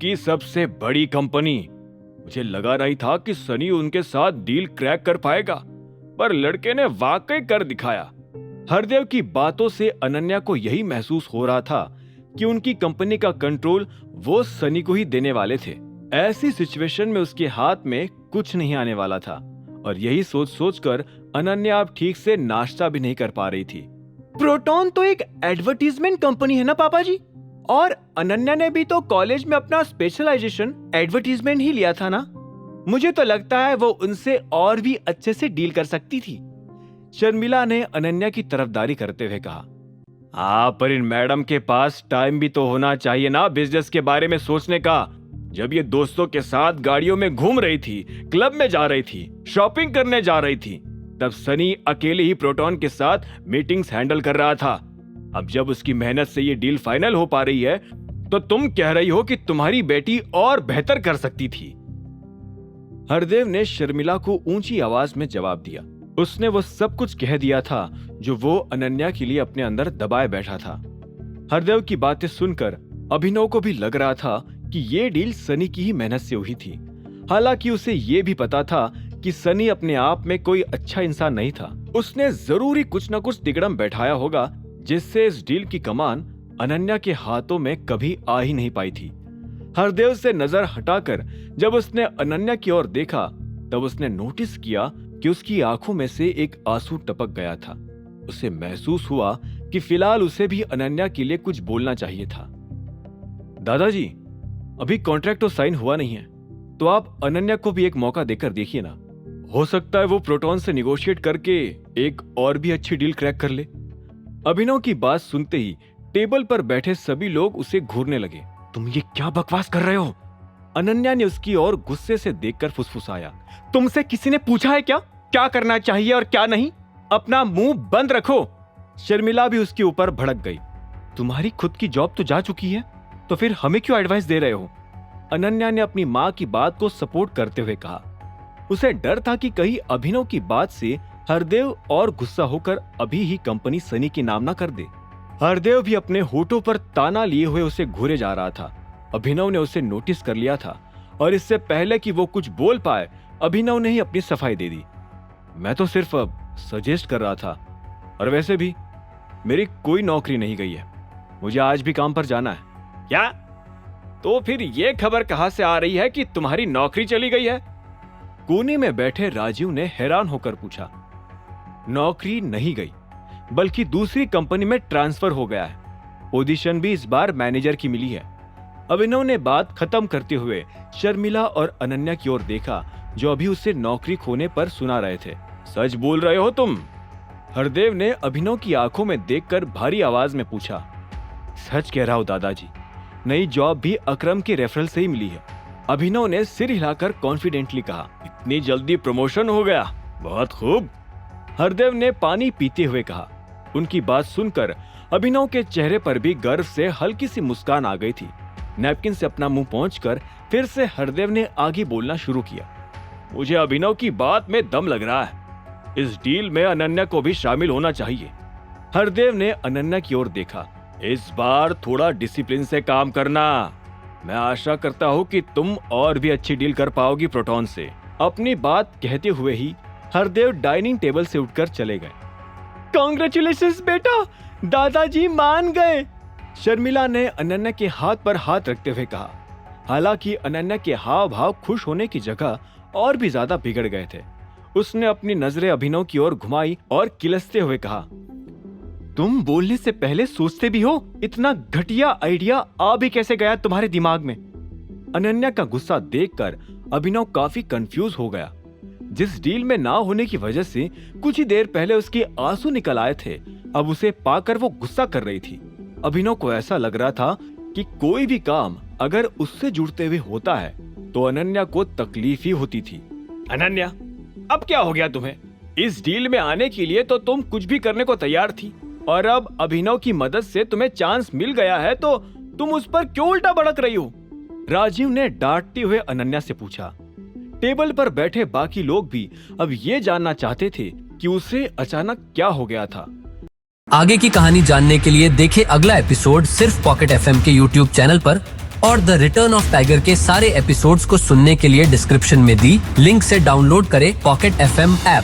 की सबसे बड़ी कंपनी। मुझे लगा नहीं था कि सनी उनके साथ डील क्रैक कर पाएगा, पर लड़के ने वाकई कर दिखाया। हरदेव की बातों से अनन्या को यही महसूस हो रहा था कि उनकी कंपनी का कंट्रोल वो सनी को ही देने वाले थे। ऐसी सिचुएशन में उसके हाथ में कुछ नहीं आने वाला था, और यही सोच सोचकर अनन्या अब ठीक से नाश्ता भी नहीं कर पा रही थी। प्रोटॉन तो एक एडवर्टीजमेंट कंपनी है ना पापा जी, और अनन्या ने भी तो कॉलेज में अपना स्पेशलाइजेशन एडवर्टीजमेंट ही लिया था ना। मुझे तो लगता है वो उनसे और भी अच्छे से डील कर सकती थी। शर्मिला ने अनन्या की तरफदारी करते हुए कहा, हाँ, पर इन मैडम के पास टाइम भी तो होना चाहिए ना बिजनेस के बारे में सोचने का। जब ये दोस्तों के साथ गाड़ियों में घूम रही थी, क्लब में जा रही थी, शॉपिंग करने जा रही थी, तब सनी अकेले ही प्रोटॉन के साथ मीटिंग्स हैंडल कर रहा था। अब जब उसकी मेहनत से ये डील फाइनल हो पा रही है, तो तुम कह रही हो कि तुम्हारी बेटी और बेहतर कर सकती थी। हरदेव ने शर्मिला को ऊंची आवाज में जवाब दिया। उसने वो सब कुछ कह दिया था जो वो अनन्या के लिए अपने अंदर दबाए बैठा था। हरदेव की बातें सुनकर अभिनव को भी लग रहा था कि ये डील सनी की ही मेहनत से हुई थी। हालांकि उसे ये भी पता था कि सनी अपने आप में कोई अच्छा इंसान नहीं था। उसने जरूरी कुछ न कुछ तिगड़म बैठाया होगा, जिससे इस डील की कमान अनन्या के हाथों में कभी आ ही नहीं पाई थी। हरदेव से नजर हटाकर जब उसने अनन्या की ओर देखा, तब उसने नोटिस किया कि उसकी आंखों में से एक आंसू टपक गया था। उसे महसूस हुआ कि फिलहाल उसे भी अनन्या के लिए कुछ बोलना चाहिए था। दादाजी, अभी कॉन्ट्रैक्ट तो साइन हुआ नहीं है, तो आप अनन्या को भी एक मौका देकर देखिए ना। हो सकता है वो प्रोटॉन से निगोशिएट करके एक और भी अच्छी डील क्रैक कर ले। अभिनव की बात सुनते ही टेबल पर बैठे सभी लोग उसे घूरने लगे। तुम ये क्या बकवास कर रहे हो? अनन्या ने उसकी ओर गुस्से से देखकर फुसफुसाया। तुमसे किसी ने पूछा है क्या करना चाहिए और क्या नहीं? अपना मुंह बंद रखो। शर्मिला भी उसके ऊपर भड़क गई। तुम्हारी खुद की जॉब तो जा चुकी है, तो फिर हमें क्यों एडवाइस दे रहे हो? अनन्या ने अपनी माँ की बात को सपोर्ट करते हुए कहा। उसे डर था कि कहीं अभिनव की बात से हरदेव और गुस्सा होकर अभी ही कंपनी सनी के नाम ना कर दे। हरदेव भी अपने होठों पर ताना लिए हुए उसे घूरे जा रहा था। अभिनव ने उसे नोटिस कर लिया था, और इससे पहले कि वो कुछ बोल पाए, अभिनव ने ही अपनी सफाई दे दी। मैं तो सिर्फ सजेस्ट कर रहा था, और वैसे भी मेरी कोई नौकरी नहीं गई है। मुझे आज भी काम पर जाना है। क्या? तो फिर ये खबर कहां से आ रही है कि तुम्हारी नौकरी चली गई है? कोने में बैठे राजीव ने हैरान होकर पूछा। नौकरी नहीं गई, बल्कि दूसरी कंपनी में ट्रांसफर हो गया है। पोजीशन भी इस बार मैनेजर की मिली है। अभिनव ने बात खत्म करते हुए शर्मिला और अनन्या की ओर देखा, जो अभी उसे नौकरी खोने पर सुना रहे थे। सच बोल रहे हो तुम? हरदेव ने अभिनव की आंखों में देखकर भारी आवाज में पूछा। सच कह रहा हूं दादाजी, नई जॉब भी अकरम के रेफरल से ही मिली है। अभिनव ने सिर हिलाकर कॉन्फिडेंटली कहा। इतनी जल्दी प्रमोशन हो गया? बहुत खूब। हरदेव ने पानी पीते हुए कहा। उनकी बात सुनकर अभिनव के चेहरे पर भी गर्व से हल्की सी मुस्कान आ गई थी। नैपकिन से अपना मुंह पोंछकर फिर से हरदेव ने आगे बोलना शुरू किया। मुझे अभिनव की बात में दम लग रहा है। इस डील में अनन्या को भी शामिल होना चाहिए। हरदेव ने अनन्या की ओर देखा। इस बार थोड़ा डिसिप्लिन से काम करना। मैं आशा करता हूँ कि तुम और भी अच्छी डील कर पाओगी प्रोटॉन से। अपनी बात कहते हुए ही हरदेव डाइनिंग टेबल से उठकर चले गए। कांग्रेचुलेशंस बेटा, दादाजी मान गए। शर्मिला ने अनन्या के हाथ पर हाथ रखते हुए कहा। हालांकि अनन्या के हाव भाव खुश होने की जगह और भी ज्यादा बिगड़ गए थे। उसने अपनी नजरें अभिनव की ओर घुमाई और किलसते हुए कहा, तुम बोलने से पहले सोचते भी हो? इतना घटिया आइडिया आ भी कैसे गया तुम्हारे दिमाग में? अनन्या का गुस्सा देखकर अभिनव काफी कंफ्यूज हो गया। जिस डील में ना होने की वजह से कुछ ही देर पहले उसके आंसू निकल आए थे, अब उसे पाकर वो गुस्सा कर रही थी। अभिनव को ऐसा लग रहा था कि कोई भी काम अगर उससे जुड़ते हुए होता है तो अनन्या को तकलीफ ही होती थी। अनन्या, अब क्या हो गया तुम्हें? इस डील में आने के लिए तो तुम कुछ भी करने को तैयार थी, और अब अभिनव की मदद से तुम्हें चांस मिल गया है तो तुम उस पर क्यों उल्टा भड़क रही हो? राजीव ने डांटते हुए अनन्या से पूछा। टेबल पर बैठे बाकी लोग भी अब ये जानना चाहते थे कि उसे अचानक क्या हो गया था। आगे की कहानी जानने के लिए देखें अगला एपिसोड सिर्फ पॉकेट एफएम के यूट्यूब चैनल पर, और द रिटर्न ऑफ टाइगर के सारे एपिसोड्स को सुनने के लिए डिस्क्रिप्शन में दी लिंक से डाउनलोड करें पॉकेट FM ऐप।